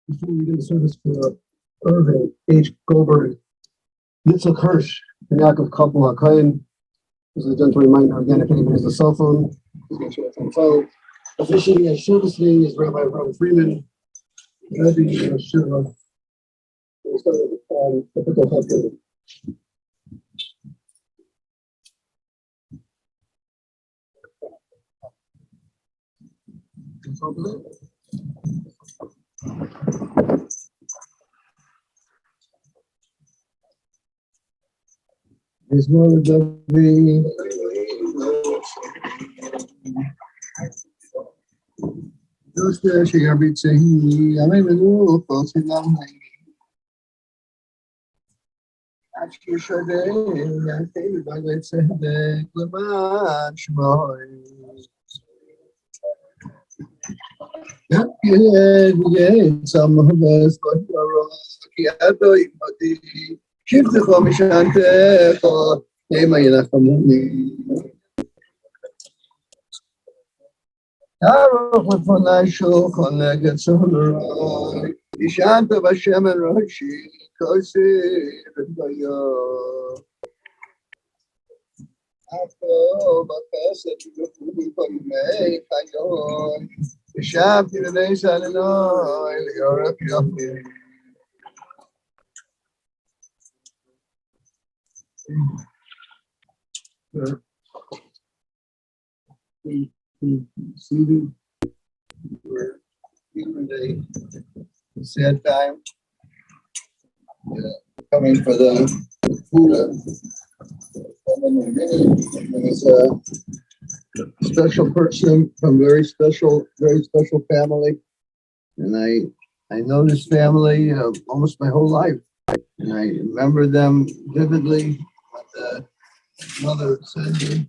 before we did the service for Irvin H. Goldberg, Yitzhak Hirsch, and Yaakov Koppel HaKohen. This is a gentle reminder again, if anyone has a cell phone, please make sure it's on file. Officiating as Shiva today is Rabbi Ron Freeman. Rabbi Shiva. We'll start with typical health. There's no Davi. Dosta Shigabit Sahi, Amenu, Fosinam, Ashki Shade, Yaki, Bagat Sahde, Klaman, Shmoy. Yaki, some of us, but Kiato, Shift the Komishante for Ema Community. Aruch Lefonai Shulchan Neged Sohoroi Yishanta B'Shem and Roshi Kosi V'Goyo Afo B'Chesed V'Chudi Koyimei Kayon Yishamti V'Nei Salinoi L'Yorek Yochim seated. We're in a sad time. Coming for the food. There's a special person from very special family, and I know this family almost my whole life, and I remember them vividly. What the mother said to me.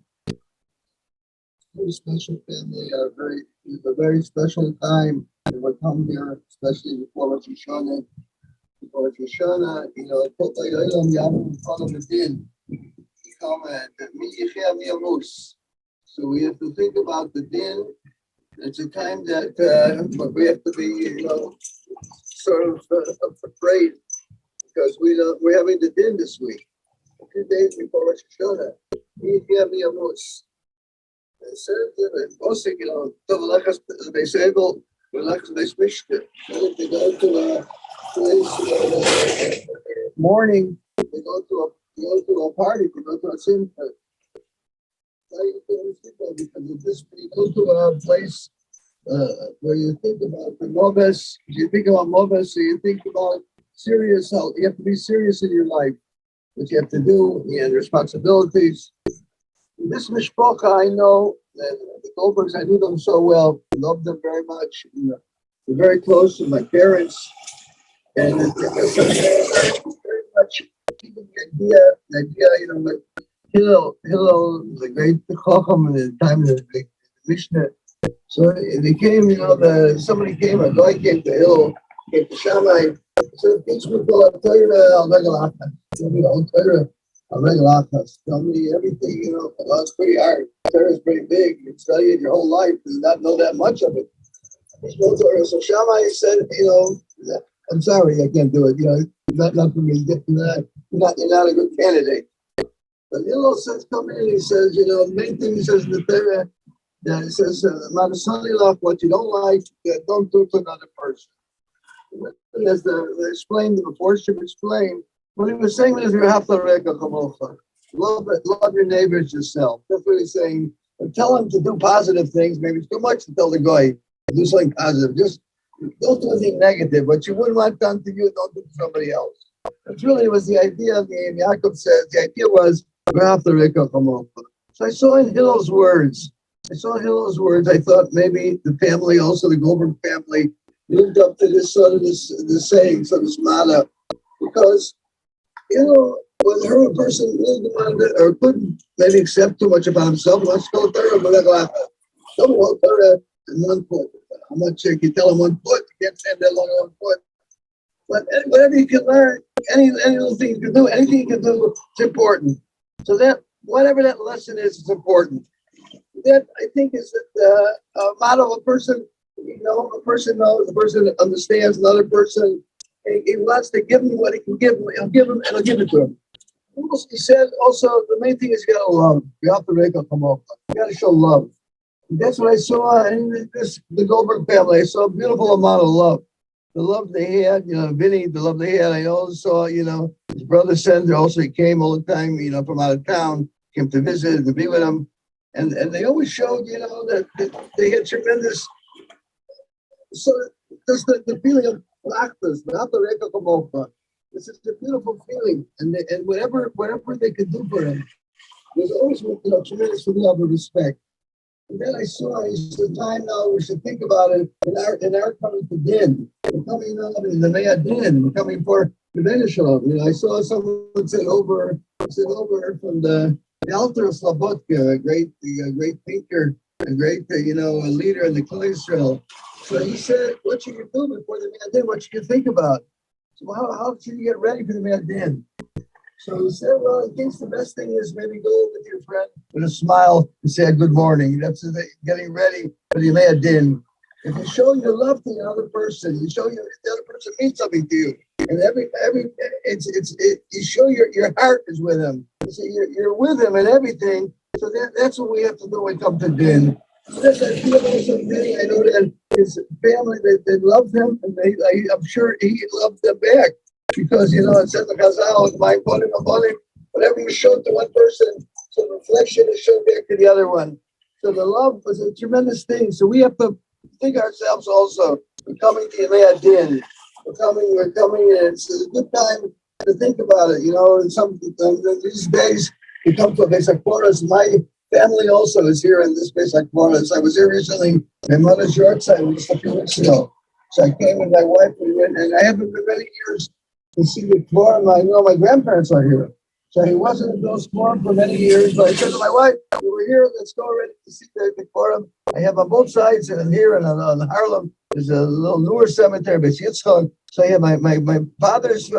Very special family, a very special time. They would come here, especially before Rosh Hashanah. Before Rosh Hashanah, put like Olam Yam in front of the din. Come and so we have to think about the din. It's a time that we have to be, sort of afraid because we're having the din this week, 2 days before Rosh Hashanah. They said, also, they say, well, they go to a place morning, they go to a party, they go to a simcha. Because of this, you go to a place where you think about the Mobes, you think about Mobes, so you think about serious health. You have to be serious in your life, what you have to do, and responsibilities. This mishpacha, I know that the Goldbergs, I knew them so well, loved them very much. They're very close to my parents, and very much the idea, like Hillel, the great Chacham in the time of the Mishnah. So they came, somebody came, a guy came to Hillel, came to Shammai, said, teach me Torah, al-Regal Tell me the whole Torah. Tell me everything, it's pretty hard. Torah is pretty big. You study it your whole life and not know that much of it. So Shammai said, I'm sorry, I can't do it. Not for me. You're not a good candidate. But Hillel says, come in, he says, the main thing he says in the Torah, that he says, what you don't like, don't do it to another person. And as they explained, the portion explained, what he was saying is, love your neighbors yourself. That's what he's saying. And tell him to do positive things. Maybe it's too much to tell the guy to do something positive. Just don't do anything negative. What you wouldn't want done to you, don't do to somebody else. That's really was the idea of the Yaakov says. The idea was, so I saw in Hillel's words. I thought maybe the family, also the Goldberg family, lived up to this sort of this saying, so this motto, because whether a person lived or couldn't maybe accept too much about himself, let's go Torah, but tell him what Torah in 1 foot. How much you can tell him 1 foot, you can't stand that long on 1 foot. But whatever you can learn, any little thing you can do, anything you can do, it's important. So that whatever that lesson is, it's important. That I think is the motto of a person You know, a person knows, a person understands another person. He wants to give him what he can give him. He'll give him and he'll give it to him. He said also the main thing is you gotta love. You have to make a come up. You gotta show love. And that's what I saw in the Goldberg family. I saw a beautiful amount of love. The love they had, you know, Vinny, the love they had. I also saw, you know, his brother Sender also, he came all the time, you know, from out of town, came to visit and to be with him. And they always showed, you know, that they had tremendous. So there's the feeling of practice, this is a beautiful feeling, and whatever they could do for him, there's always, you know, tremendous love and respect. And then I saw it's the time now we should think about it in our coming to Din. We're coming out in the Mea Din. We're coming for the Venishal. You know, I saw someone said over from the Alter of Slabotka, a great thinker, a great you know, a leader in the Klal Yisrael. So he said, what should you do before the Mea Din? What should you think about? So how should you get ready for the Mea Din? So he said, well, he thinks the best thing is maybe go with your friend with a smile and say good morning. That's getting ready for the Mea Din. If you show your love to the other person, you show the other person means something to you. And you show your heart is with him. So you're with him and everything. So that's what we have to do when we come to Din. Yes, I feel also Vinny. I know that his family, they loved him, and I'm sure he loved them back. Because, you know, it says the Chazal, whatever you show to one person, so the reflection is shown back to the other one. So the love was a tremendous thing. So we have to think ourselves also. We're coming to Yemei Din. We're coming, and it's a good time to think about it. You know, in these days, we come to a Beis HaKvoros. My family also is here in this Beis HaKvoros. I was here recently. My mother's yard site just a few weeks ago. So I came with my wife, and I haven't been many years to see the forum. I know my grandparents are here. So he wasn't in those forum for many years. But I said to my wife, we were here, let's go already to see the forum. I have on both sides, and here and on Harlem, there's a little newer cemetery, but Yitzchak. So I have my father's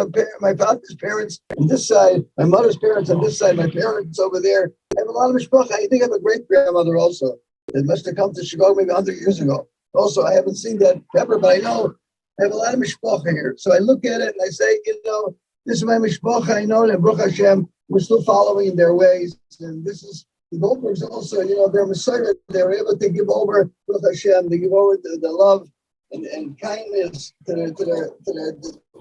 parents on this side, my mother's parents on this side, my parents over there. I have a lot of mishpacha. I think I have a great grandmother also that must have come to Chicago maybe 100 years ago. Also, I haven't seen that ever, but I know I have a lot of mishpacha here. So I look at it and I say, you know, this is my mishpacha. I know that Baruch Hashem, we're still following their ways. And this is, the Goldbergs also, you know, they're Messiah. They're able to give over Baruch Hashem, they give over the love and kindness to their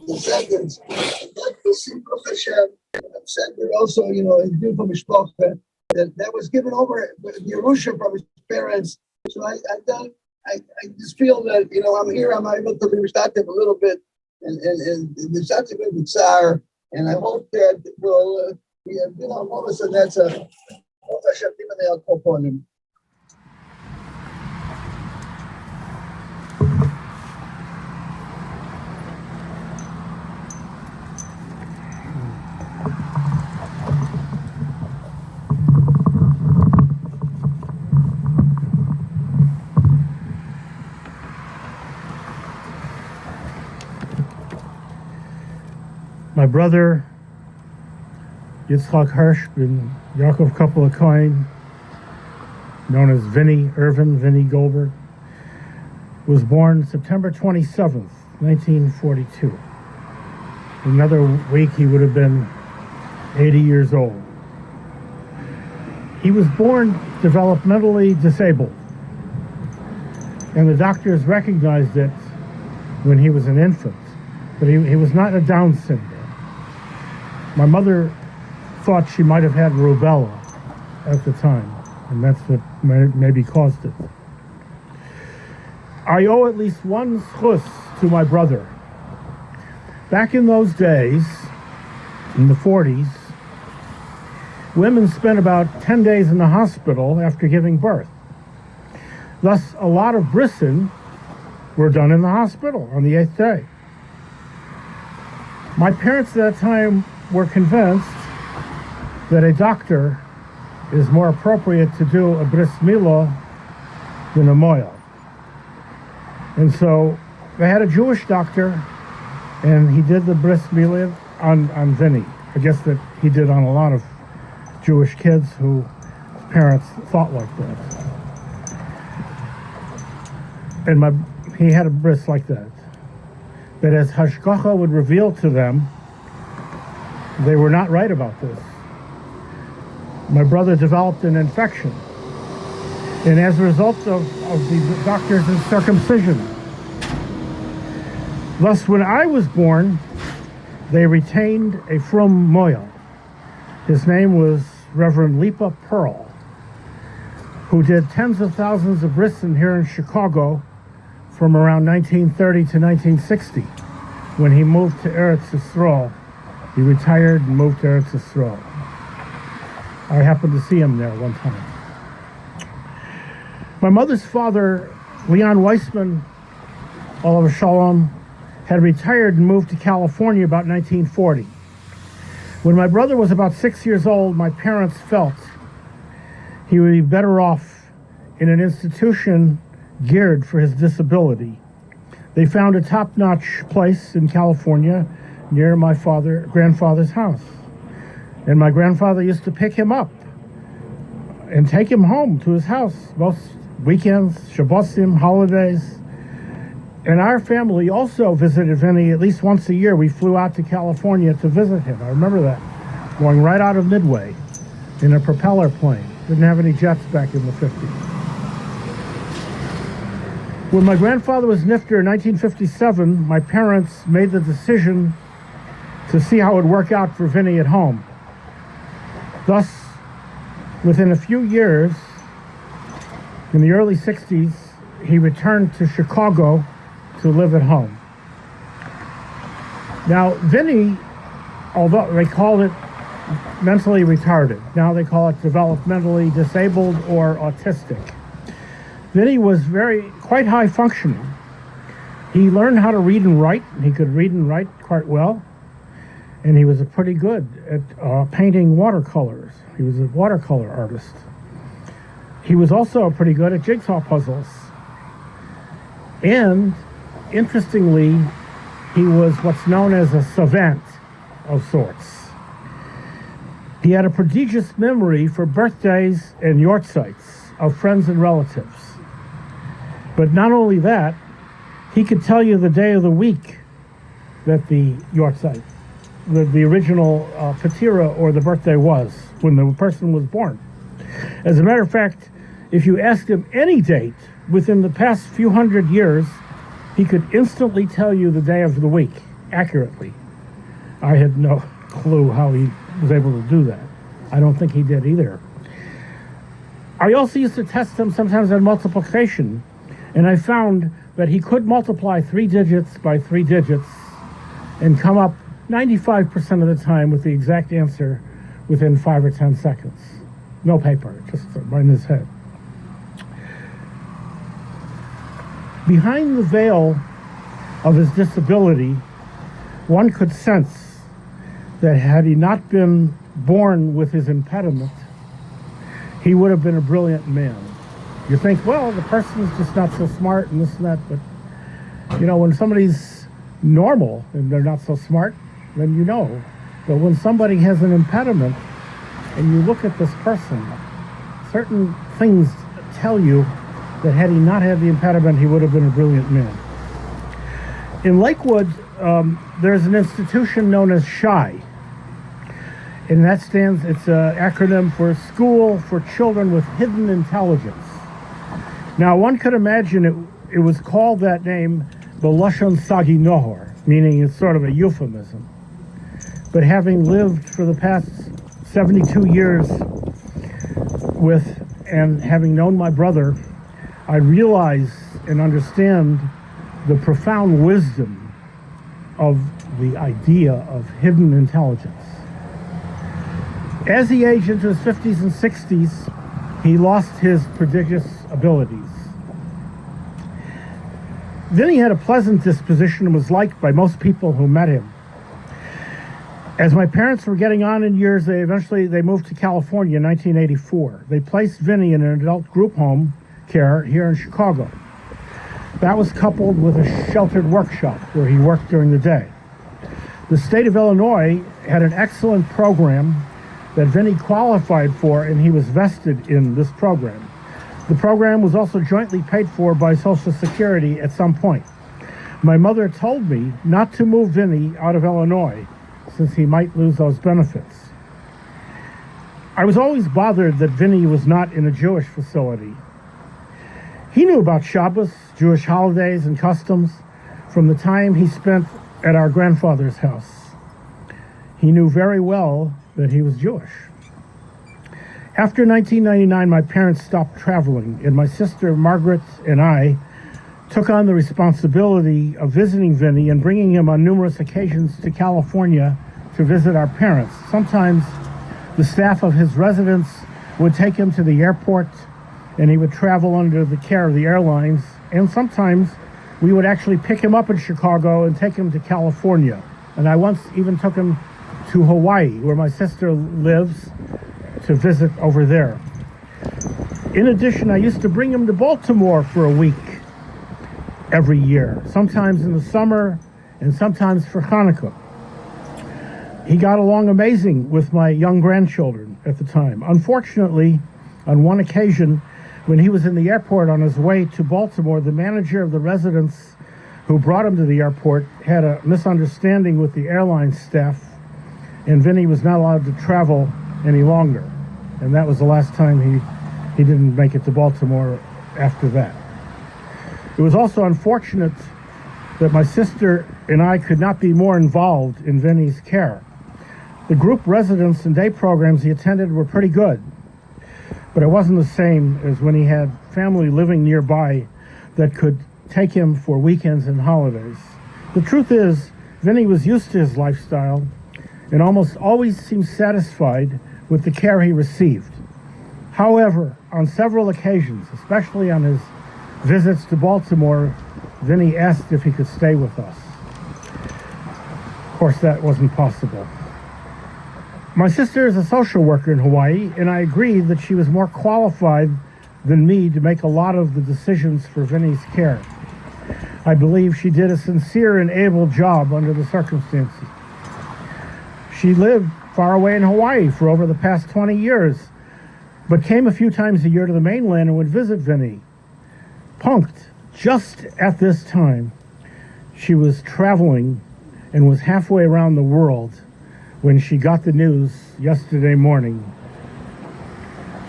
descendants. And that we see Baruch Hashem. I've said there also, you know, in beautiful mishpacha, that was given over the Yerusha from his parents. So I just feel that, you know, I'm here, I'm able to be restorative a little bit, and restorative with Tsar, and I hope that we'll be a bit on Momus, and that's a My brother, Yitzchak Hirsch ben Yaakov Kapel Cohen, known as Irvin Vinny Goldberg, was born September 27th, 1942. Another week he would have been 80 years old. He was born developmentally disabled, and the doctors recognized it when he was an infant, but he was not a Down syndrome. My mother thought she might have had rubella at the time, and that's what maybe caused it. I owe at least one schus to my brother. Back in those days, in the 40s, women spent about 10 days in the hospital after giving birth. Thus, a lot of brisson were done in the hospital on the 8th day. My parents at that time were convinced that a doctor is more appropriate to do a bris milah than a moil. And so they had a Jewish doctor, and he did the bris milah on Vinny. I guess that he did on a lot of Jewish kids whose parents thought like that. and he had a bris like that. But as Hashgacha would reveal to them, they were not right about this. My brother developed an infection, and as a result of the doctor's circumcision. Thus, when I was born, they retained a frum moyel. His name was Reverend Lipa Pearl, who did tens of thousands of brisin here in Chicago from around 1930 to 1960, when he moved to Eretz Yisrael. He retired and moved to Eretz Yisrael. I happened to see him there one time. My mother's father, Leon Weissman, Olav Shalom, had retired and moved to California about 1940. When my brother was about 6 years old, my parents felt he would be better off in an institution geared for his disability. They found a top-notch place in California near my grandfather's house. And my grandfather used to pick him up and take him home to his house most weekends, Shabbosim, holidays. And our family also visited Vinny at least once a year. We flew out to California to visit him. I remember that, going right out of Midway in a propeller plane. Didn't have any jets back in the 50s. When my grandfather was nifter in 1957, my parents made the decision to see how it would work out for Vinny at home. Thus, within a few years, in the early 60s, he returned to Chicago to live at home. Now, Vinny, although they called it mentally retarded, now they call it developmentally disabled or autistic. Vinny was quite high functioning. He learned how to read and write. He could read and write quite well. And he was pretty good at painting watercolors. He was a watercolor artist. He was also pretty good at jigsaw puzzles. And, interestingly, he was what's known as a savant of sorts. He had a prodigious memory for birthdays and yortzites of friends and relatives. But not only that, he could tell you the day of the week that the yortzeit, the original patira or the birthday was, when the person was born. As a matter of fact, if you asked him any date within the past few hundred years, he could instantly tell you the day of the week accurately. I had no clue how he was able to do that. I don't think he did either. I also used to test him sometimes on multiplication, and I found that he could multiply 3 digits by 3 digits and come up 95% of the time with the exact answer within 5 or 10 seconds. No paper, just right in his head. Behind the veil of his disability, one could sense that had he not been born with his impediment, he would have been a brilliant man. You think, well, the person's just not so smart and this and that, but, when somebody's normal and they're not so smart, then you know. But when somebody has an impediment and you look at this person, certain things tell you that had he not had the impediment, he would have been a brilliant man. In Lakewood, there's an institution known as SHI, and it's an acronym for School for Children with Hidden Intelligence. Now, one could imagine it was called that name B'Lashon Sagi Nohor, meaning it's sort of a euphemism. But having lived for the past 72 years and having known my brother, I realize and understand the profound wisdom of the idea of hidden intelligence. As he aged into his 50s and 60s, he lost his prodigious abilities. Then he had a pleasant disposition and was liked by most people who met him. As my parents were getting on in years, they moved to California in 1984. They placed Vinny in an adult group home care here in Chicago. That was coupled with a sheltered workshop where he worked during the day. The state of Illinois had an excellent program that Vinny qualified for, and he was vested in this program. The program was also jointly paid for by Social Security at some point. My mother told me not to move Vinny out of Illinois since he might lose those benefits. I was always bothered that Vinny was not in a Jewish facility. He knew about Shabbos, Jewish holidays, and customs from the time he spent at our grandfather's house. He knew very well that he was Jewish. After 1999, my parents stopped traveling, and my sister Margaret and I took on the responsibility of visiting Vinny and bringing him on numerous occasions to California to visit our parents. Sometimes the staff of his residence would take him to the airport, and he would travel under the care of the airlines, and sometimes we would actually pick him up in Chicago and take him to California. And I once even took him to Hawaii, where my sister lives, to visit over there. In addition, I used to bring him to Baltimore for a week every year, sometimes in the summer and sometimes for Hanukkah. He got along amazing with my young grandchildren at the time. Unfortunately, on one occasion, when he was in the airport on his way to Baltimore, the manager of the residence who brought him to the airport had a misunderstanding with the airline staff, and Vinny was not allowed to travel any longer. And that was the last time he didn't make it to Baltimore after that. It was also unfortunate that my sister and I could not be more involved in Vinny's care. The group residence and day programs he attended were pretty good, but it wasn't the same as when he had family living nearby that could take him for weekends and holidays. The truth is, Vinny was used to his lifestyle and almost always seemed satisfied with the care he received. However, on several occasions, especially on his visits to Baltimore, Vinny asked if he could stay with us. Of course, that wasn't possible. My sister is a social worker in Hawaii, and I agreed that she was more qualified than me to make a lot of the decisions for Vinny's care. I believe she did a sincere and able job under the circumstances. She lived far away in Hawaii for over the past 20 years, but came a few times a year to the mainland and would visit Vinny. Punked just at this time, she was traveling and was halfway around the world when she got the news yesterday morning.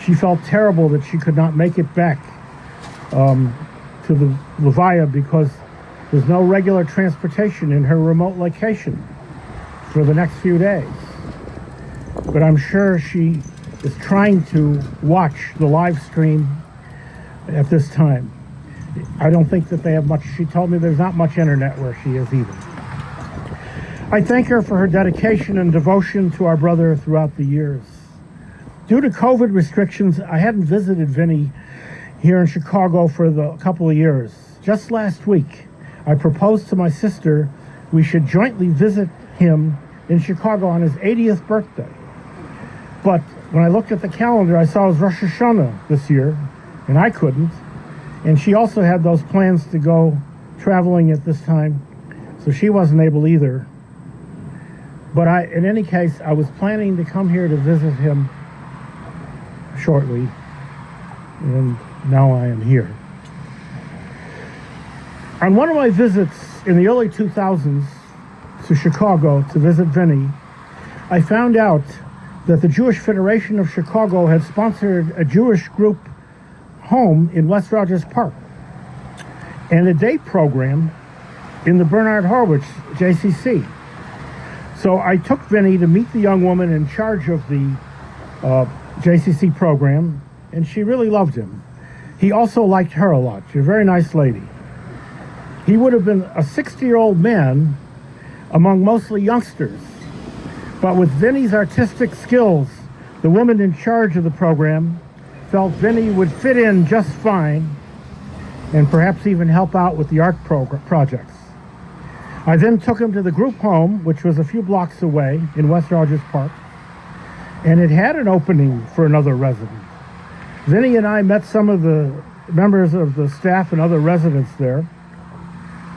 She felt terrible that she could not make it back to the Levaya because there's no regular transportation in her remote location for the next few days. But I'm sure she is trying to watch the live stream at this time. I don't think that they have much. She told me there's not much internet where she is either. I thank her for her dedication and devotion to our brother throughout the years. Due to COVID restrictions, I hadn't visited Vinny here in Chicago for a couple of years. Just last week, I proposed to my sister we should jointly visit him in Chicago on his 80th birthday. But when I looked at the calendar, I saw it was Rosh Hashanah this year, and I couldn't. And she also had those plans to go traveling at this time, so she wasn't able either. But in any case, I was planning to come here to visit him shortly, and now I am here. On one of my visits in the early 2000s to Chicago to visit Vinny, I found out that the Jewish Federation of Chicago had sponsored a Jewish group home in West Rogers Park and a day program in the Bernard Horowitz JCC. So I took Vinny to meet the young woman in charge of the JCC program, and she really loved him. He also liked her a lot. She's a very nice lady. He would have been a 60-year-old man among mostly youngsters, but with Vinny's artistic skills, the woman in charge of the program felt Vinny would fit in just fine and perhaps even help out with the art projects. I then took him to the group home, which was a few blocks away in West Rogers Park, and it had an opening for another resident. Vinny and I met some of the members of the staff and other residents there.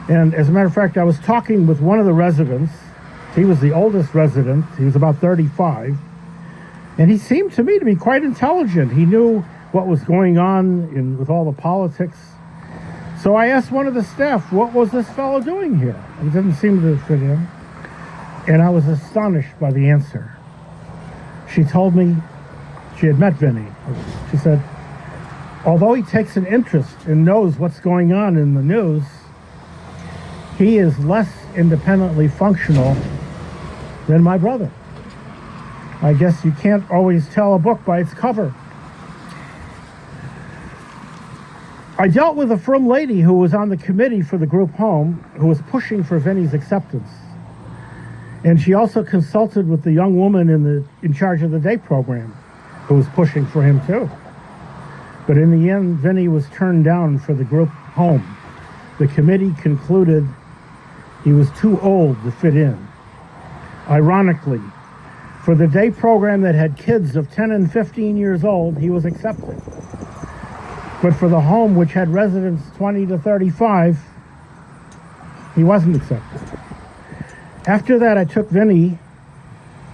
And as a matter of fact, I was talking with one of the residents. He was the oldest resident. He was about 35. And he seemed to me to be quite intelligent. He knew what was going on with all the politics. So I asked one of the staff, what was this fellow doing here? He didn't seem to fit in. And I was astonished by the answer. She told me she had met Vinny. She said, although he takes an interest and knows what's going on in the news, he is less independently functional than my brother. I guess you can't always tell a book by its cover. I dealt with a frum lady who was on the committee for the group home who was pushing for Vinny's acceptance. And she also consulted with the young woman in charge of the day program who was pushing for him too. But in the end, Vinny was turned down for the group home. The committee concluded he was too old to fit in. Ironically, for the day program that had kids of 10 and 15 years old, he was accepted. But for the home which had residents 20 to 35, he wasn't accepted. After that, I took Vinny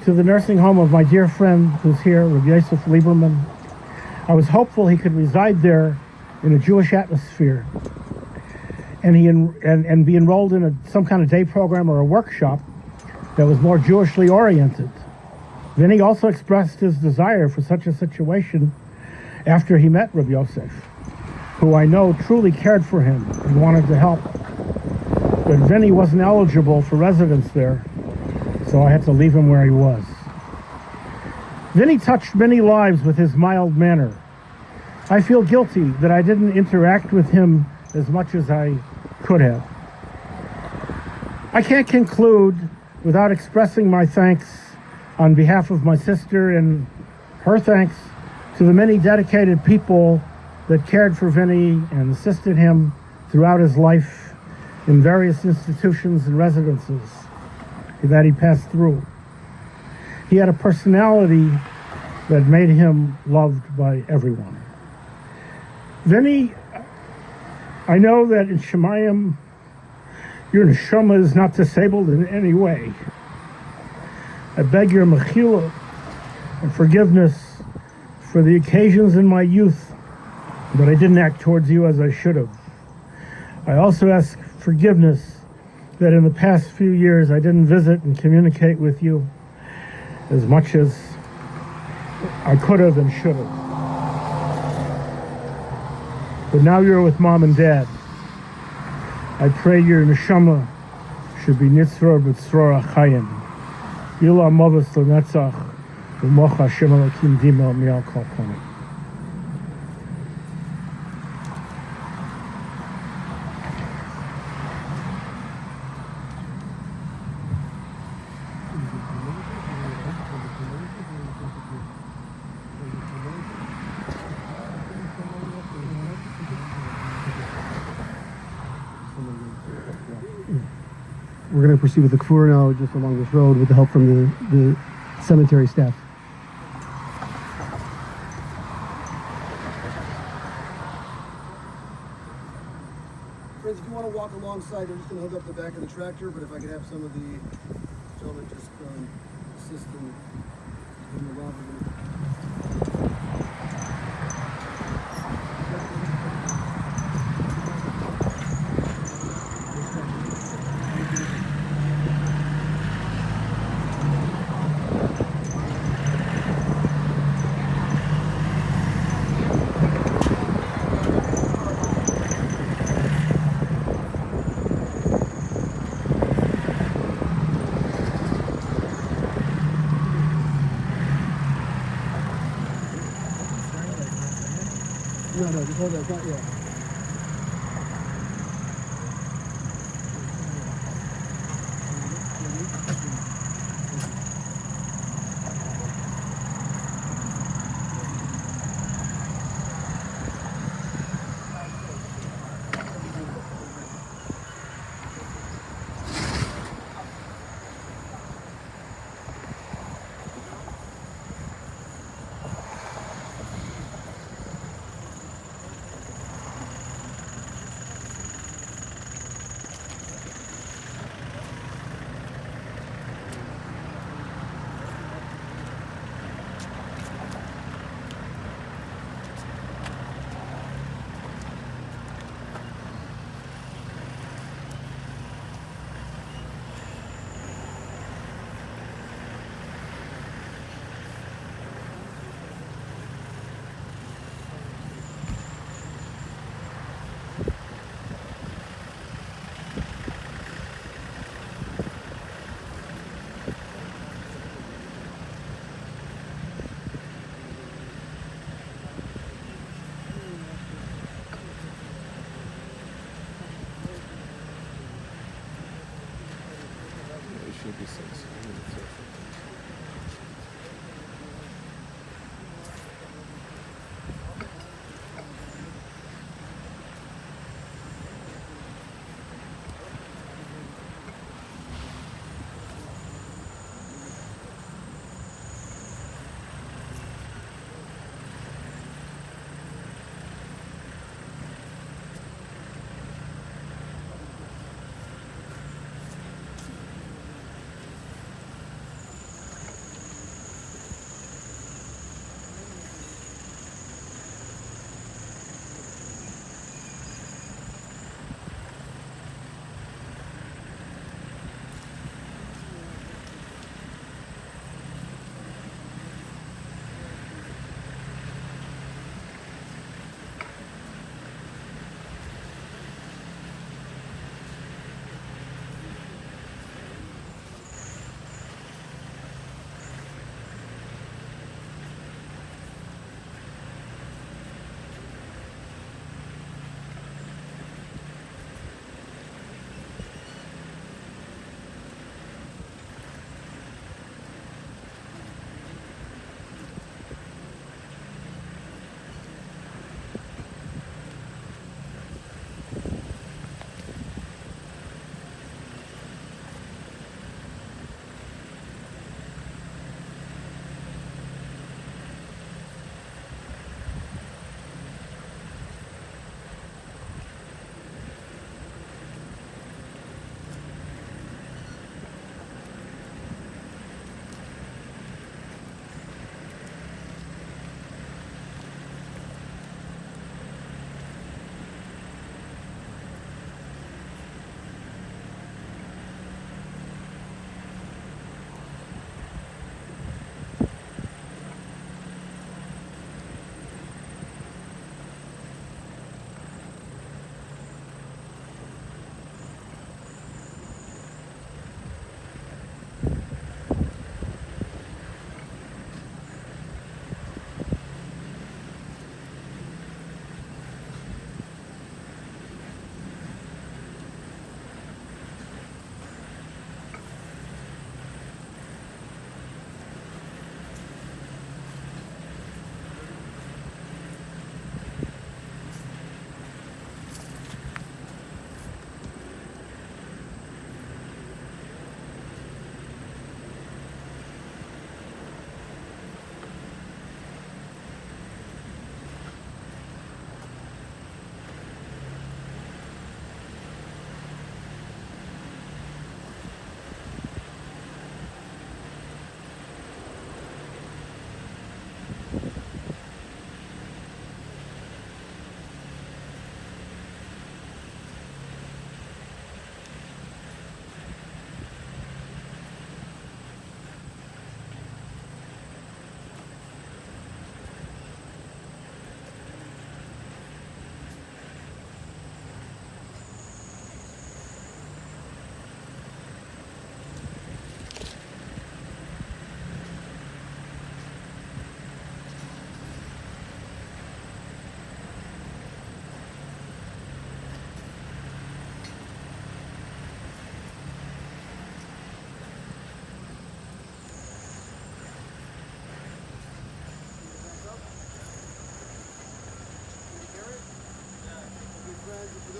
to the nursing home of my dear friend who's here, Rabbi Yosef Lieberman. I was hopeful he could reside there in a Jewish atmosphere and be enrolled in some kind of day program or a workshop that was more Jewishly oriented. Vinny also expressed his desire for such a situation after he met Rabbi Yosef, who I know truly cared for him and wanted to help. But Vinny wasn't eligible for residence there, so I had to leave him where he was. Vinny touched many lives with his mild manner. I feel guilty that I didn't interact with him as much as I could have. I can't conclude without expressing my thanks on behalf of my sister and her thanks to the many dedicated people that cared for Vinny and assisted him throughout his life in various institutions and residences that he passed through. He had a personality that made him loved by everyone. Vinny, I know that in Shemayim, your neshama is not disabled in any way. I beg your mechila and forgiveness for the occasions in my youth that I didn't act towards you as I should have. I also ask forgiveness that in the past few years I didn't visit and communicate with you as much as I could have and should have. But now you're with mom and dad. I pray your neshama should be nitzror b'tzror achayim. Yila mavas l'netzach v'mocha Hashem Elokim dimo mi'al kol konim. We're going to proceed with the kfur now, just along this road, with the help from the cemetery staff. Friends, if you want to walk alongside, we're just going to hook up the back of the tractor, but if I could have some of the gentlemen just assist in the route. No, just hold that, not yet.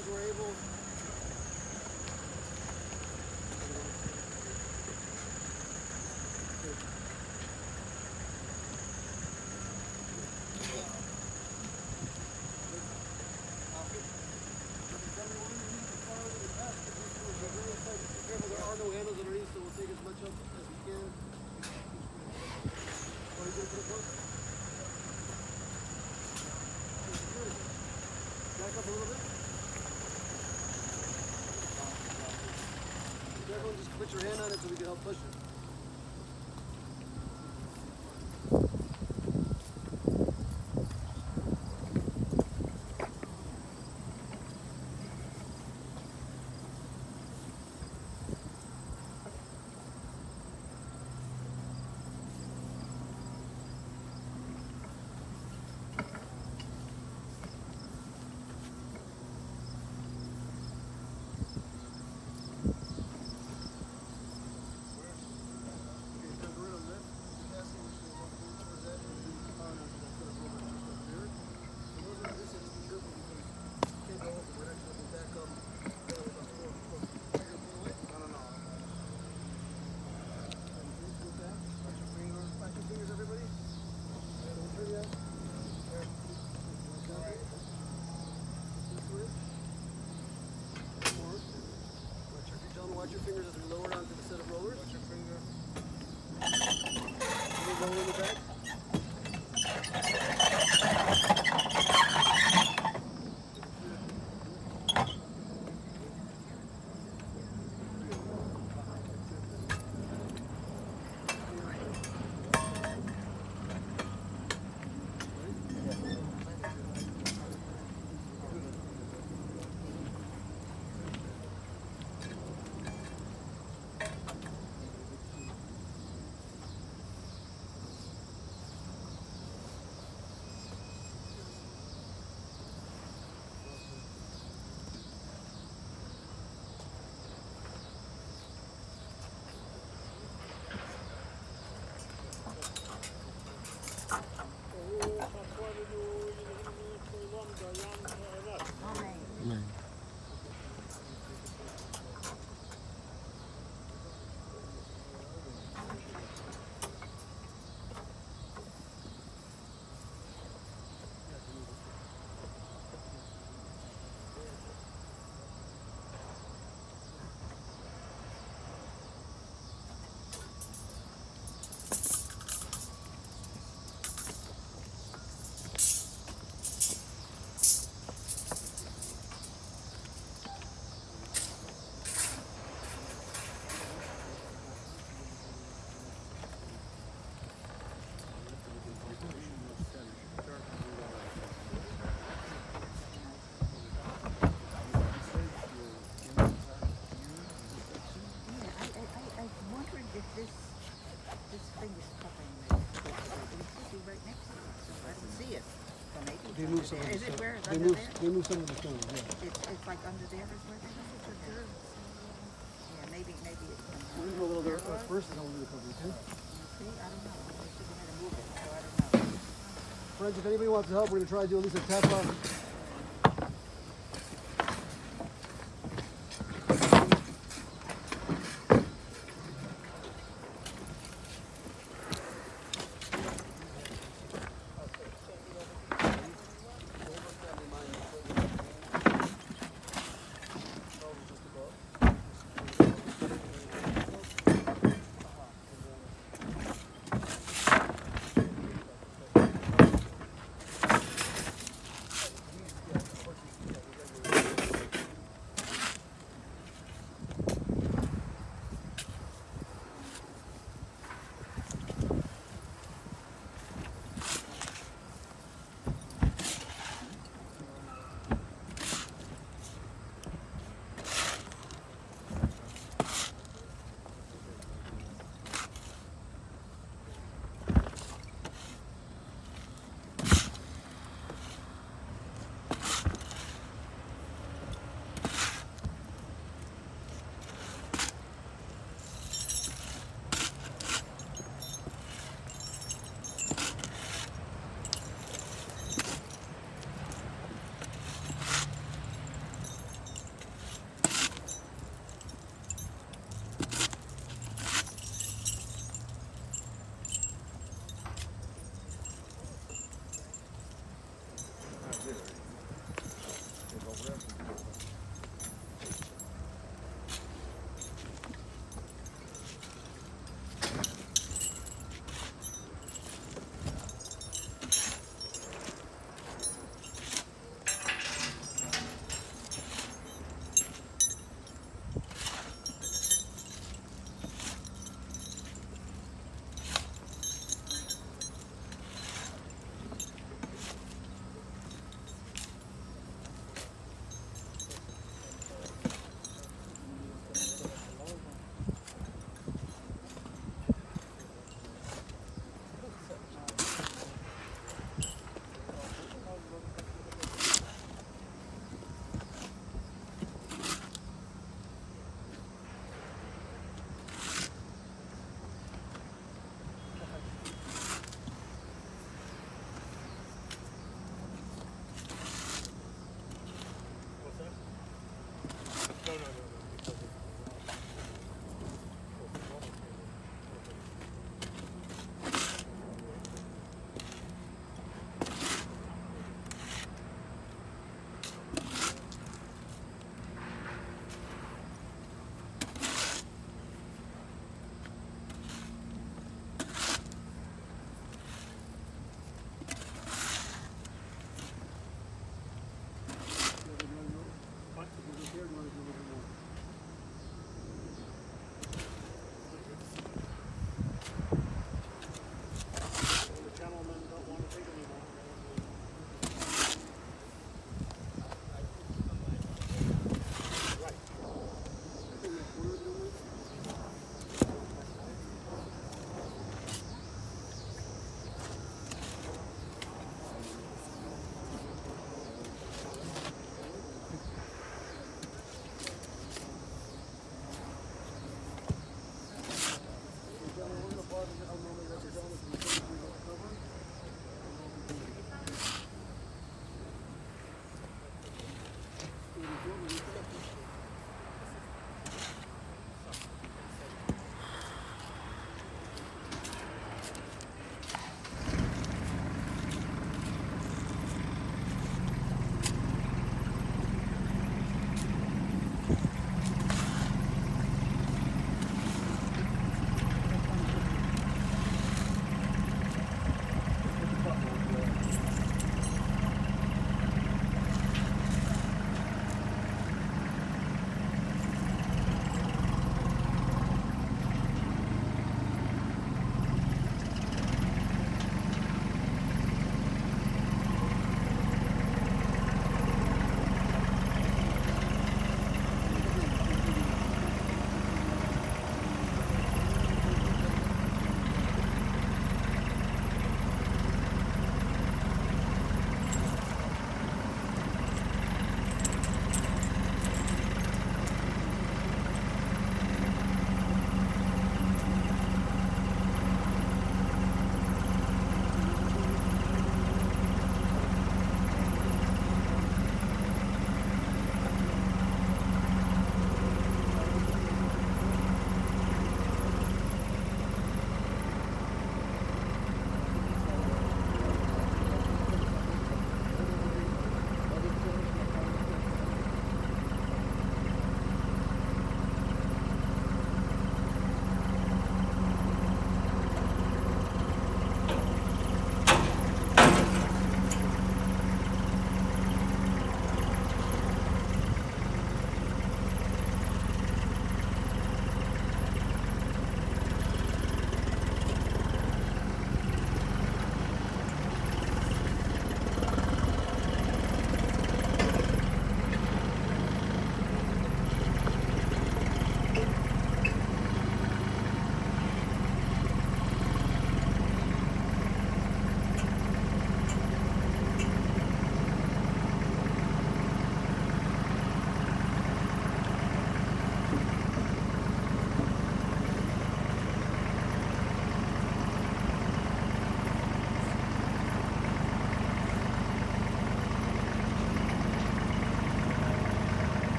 as we're able. There are no handles underneath, so we'll take as much up as we can. What are you going to put up? Back up a little bit. Everyone just put your hand on it so we can help push it. Watch your fingers as we lower it onto the set of rollers. Watch your finger. Roll in the back. They move some of the Is it where it's they under move, there? they move some of the stones, yeah. It's like under there is where they move it? Yeah, maybe it's. We're gonna go a little there first and then we'll do the cover, okay? See, I don't know. They should have had to move it, so I don't know. Friends, if anybody wants to help, we're gonna try to do at least a tap off.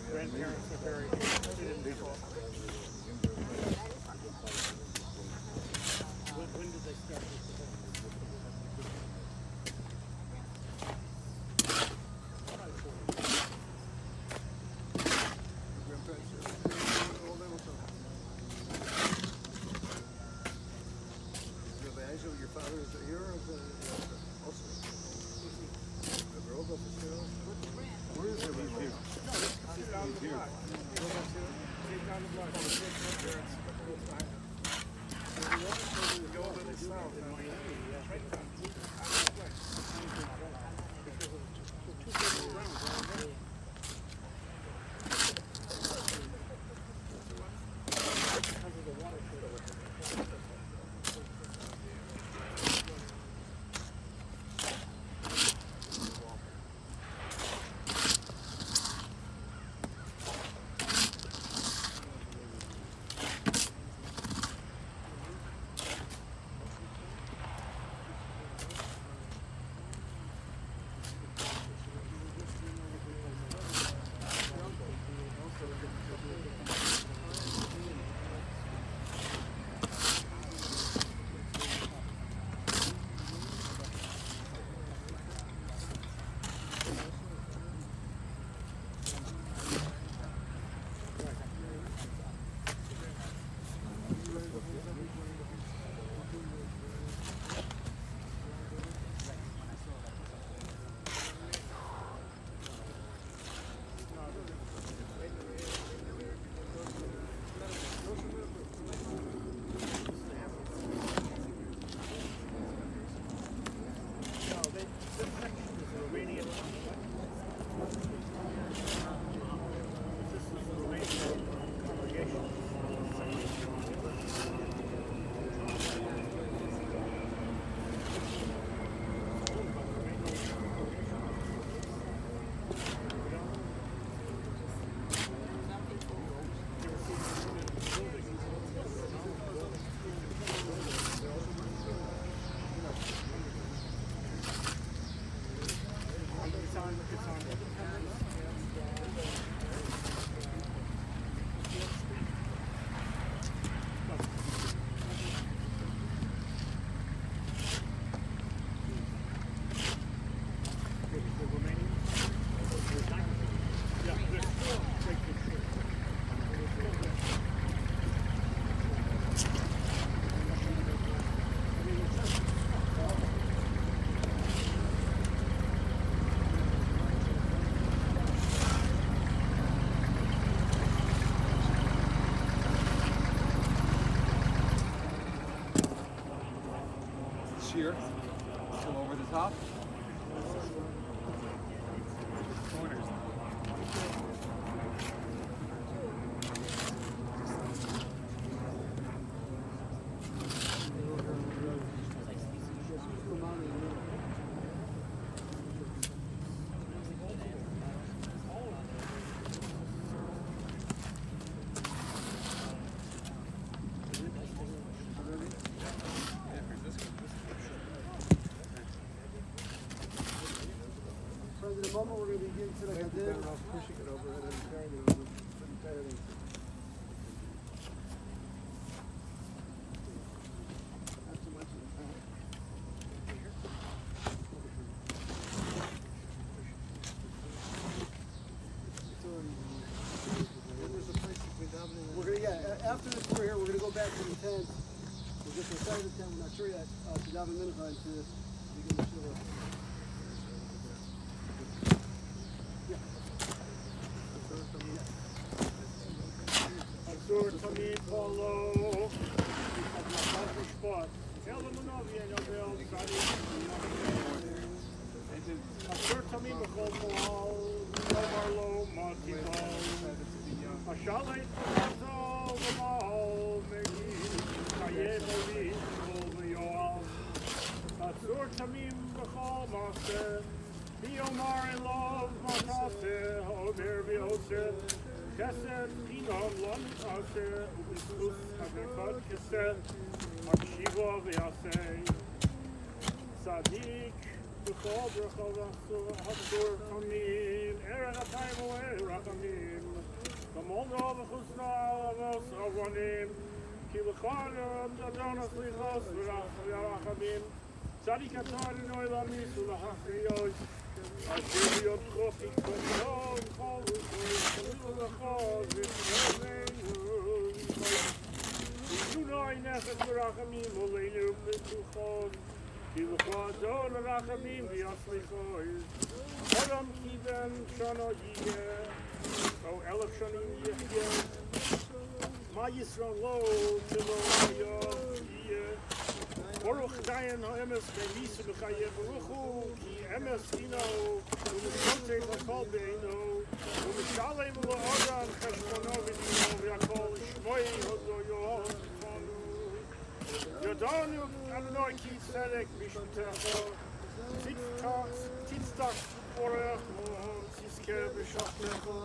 Grandparents are very interested in people. When did they start this event? Your father is here also. Where is everyone? He's down the block. He's down the block. Go a little south in Miami. Shear, come over the top. So the moment we're going to begin to like better off pushing it over and then carrying it over. Not too much of the time. We're gonna, yeah, after this we're here, we're gonna go back to the tent. We'll get inside the tent, we're not sure yet, to Daven Mincha to begin the shiva. Asur tamid polo. Sport. Asur tamim b'chol mal, v'lomar lo mati mal. Hashalei t'azol v'mal, megi, kayem oli, v'chol v'yoal. Atzur tamim b'chol maseh, v'yomar elov mataseh, omer v'yoseh. Chesed chinam lon aseh, u'b'zchus havekod kesed, akshivo v'yaseh. Sadik, b'chol b'chol ha'tzur tamim, erech atayim u'erachamim, v'moldo v'chusna v'os avonim, ki l'chadam dadonas lichos v'rachamim, sadik atar inoylamis u'lahachriyois, asher yotcho pikonom chol v'chol v'chol v'chol v'chol nefesh v'rachamim u'leinu v'chol ki l'chadon v'rachamim v'yaslichois, Adam kiven shana yiyeh, O elef shanim yiyeh, Ma Yisrael lo tilo yiyeh, Baruch dayan ha'emes be'nisu b'chayev baruchu, ki emes ino, u'mishotei l'kol be'ino, u'mishalei v'lo adam cheshbono v'dino, v'yakol shmoi hodoyo v'chonu. Yodanu Adonai ki tzedek mishpatecha, titzdak borecha, tizker b'shachtecha,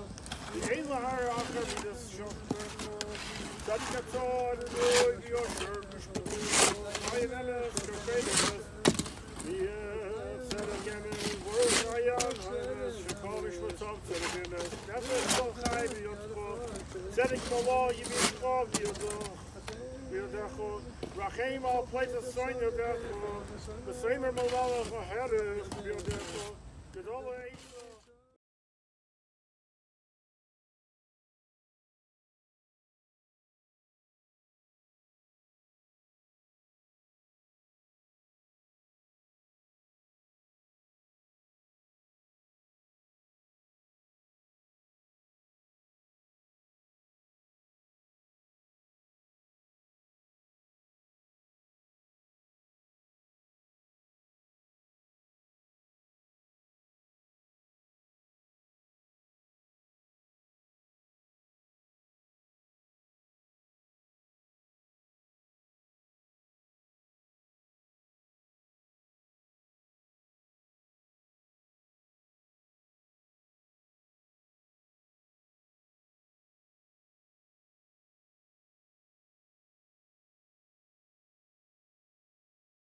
v'ein lahar acher v'des shachtecha, tzadik atzor Adonai v'yosher mishpatecha, Ayin emes k'feiches, v'tzedek emes, Baruch dayan ha'emes, shekol mishpatav tzedek emes, nefesh kol chai v'yotcho, tzedek b'lo yivitcho v'yodoch, Rachem al pleit a soin yodecho, the same malach a herre yodecho, Gedolah